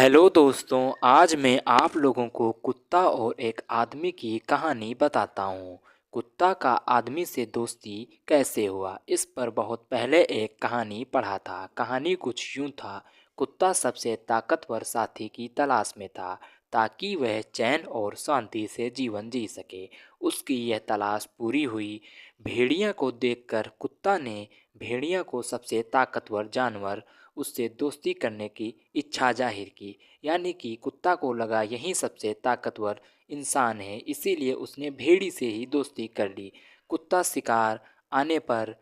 Hello दोस्तों, आज मैं आप लोगों को कुत्ता और एक आदमी की कहानी बताता हूँ। कुत्ता का आदमी से दोस्ती कैसे हुआ, इस पर बहुत पहले एक कहानी पढ़ा था। कहानी कुछ यूँ था। कुत्ता सबसे ताकतवर साथी की तलाश में था ताकि वह चैन और शांति से जीवन जी सके। उसकी यह तलाश पूरी हुई। भेड़िया को देखकर कुत्ता ने भेड़िया को सबसे ताकतवर जानवर उससे दोस्ती करने की इच्छा जाहिर की। यानी कि कुत्ता को लगा यही सबसे ताकतवर इंसान है, इसीलिए उसने भेड़ी से ही दोस्ती कर ली। कुत्ता शिकार आने पर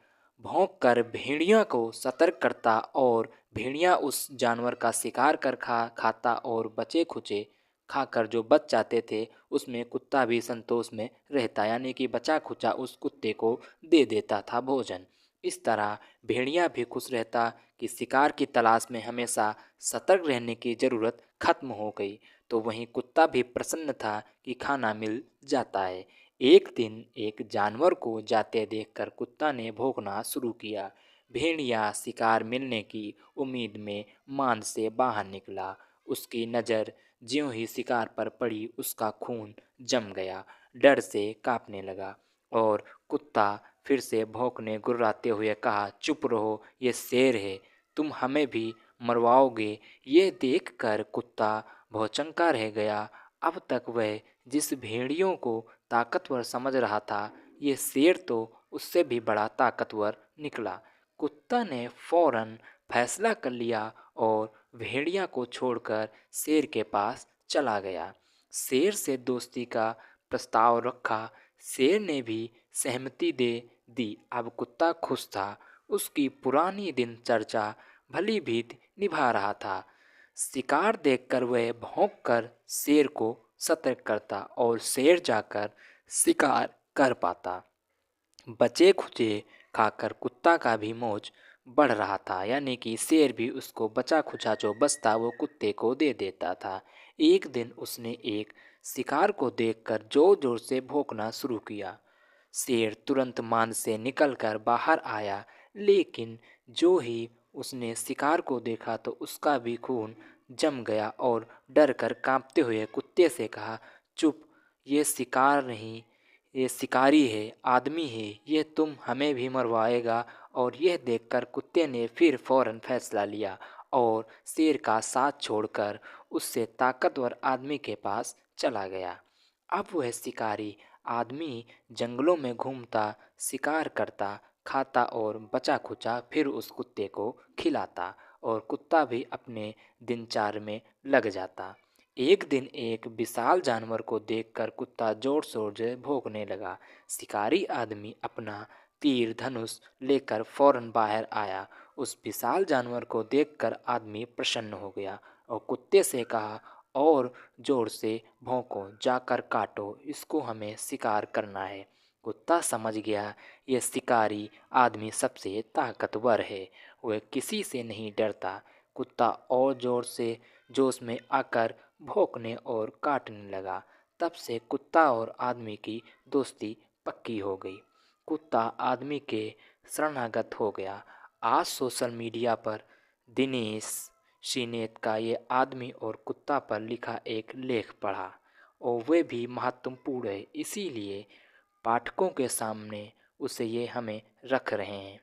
भौंक कर भेड़िया को सतर्क करता और भेड़िया उस जानवर का शिकार कर खाता और बचे खुचे खाकर जो बच जाते थे उसमें कुत्ता भी संतोष में रहता, यानी कि बचा खुचा उस कुत्ते को दे देता था भोजन। इस तरह भेड़िया भी खुश रहता कि शिकार की तलाश में हमेशा सतर्क रहने की ज़रूरत खत्म हो गई। तो वहीं कुत्ता भी प्रसन्न था कि खाना मिल जाता है। एक दिन एक जानवर को जाते देखकर कुत्ता ने भौंकना शुरू किया। भेड़िया शिकार मिलने की उम्मीद में मांद से बाहर निकला। उसकी नज़र ज्यों ही शिकार पर पड़ी उसका खून जम गया, डर से कांपने लगा। और कुत्ता फिर से भौंकने गुर्राते हुए कहा, चुप रहो, ये शेर है, तुम हमें भी मरवाओगे। ये देखकर कुत्ता भौचक्का रह गया। अब तक वह जिस भेड़ियों को ताकतवर समझ रहा था, ये शेर तो उससे भी बड़ा ताकतवर निकला। कुत्ता ने फौरन फैसला कर लिया और भेड़िया को छोड़कर शेर के पास चला गया। शेर से दोस्ती का प्रस्ताव रखा। शेर ने भी सहमति दे दी। अब कुत्ता खुश था। उसकी पुरानी दिनचर्या भली भांति निभा रहा था। शिकार देखकर वह भौंककर शेर को सतर्क करता और शेर जाकर शिकार कर पाता। बचे खुचे खाकर कुत्ता का भी मौज बढ़ रहा था, यानी कि शेर भी उसको बचा खुचा जो बचता वो कुत्ते को दे देता था। एक दिन उसने एक शिकार को देखकर जोर जोर से भौंकना शुरू किया। शेर तुरंत मान से निकलकर बाहर आया, लेकिन जो ही उसने शिकार को देखा तो उसका भी खून जम गया और डर कर कांपते हुए कुत्ते से कहा, चुप, ये शिकार नहीं, ये शिकारी है, आदमी है, ये तुम हमें भी मरवाएगा। और यह देखकर कुत्ते ने फिर फौरन फैसला लिया और शेर का साथ छोड़कर उससे ताकतवर आदमी के पास चला गया। अब वह शिकारी आदमी जंगलों में घूमता, शिकार करता, खाता और बचा खुचा फिर उस कुत्ते को खिलाता और कुत्ता भी अपने दिनचर्या में लग जाता। एक दिन एक विशाल जानवर को देखकर कुत्ता जोर शोर से भौंकने लगा। शिकारी आदमी अपना तीर धनुष लेकर फौरन बाहर आया। उस विशाल जानवर को देखकर आदमी प्रसन्न हो गया और कुत्ते से कहा, और जोर से भौंको, जाकर काटो, इसको हमें शिकार करना है। कुत्ता समझ गया यह शिकारी आदमी सबसे ताकतवर है, वह किसी से नहीं डरता। कुत्ता और जोर से जोश में आकर भौंकने और काटने लगा। तब से कुत्ता और आदमी की दोस्ती पक्की हो गई। कुत्ता आदमी के शरणागत हो गया। आज सोशल मीडिया पर दिनेश शिनेत का ये आदमी और कुत्ता पर लिखा एक लेख पढ़ा और वे भी महत्वपूर्ण है, इसीलिए पाठकों के सामने उसे ये हमें रख रहे हैं।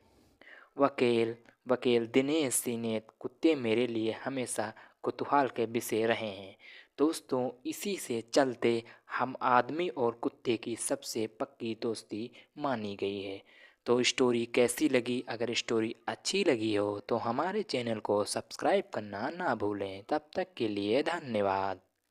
वकील वकील दिनेश सिनेत कुत्ते मेरे लिए हमेशा कुतूहल के विषय रहे हैं। दोस्तों, इसी से चलते हम आदमी और कुत्ते की सबसे पक्की दोस्ती मानी गई है। तो स्टोरी कैसी लगी? अगर स्टोरी अच्छी लगी हो तो हमारे चैनल को सब्सक्राइब करना ना भूलें। तब तक के लिए धन्यवाद।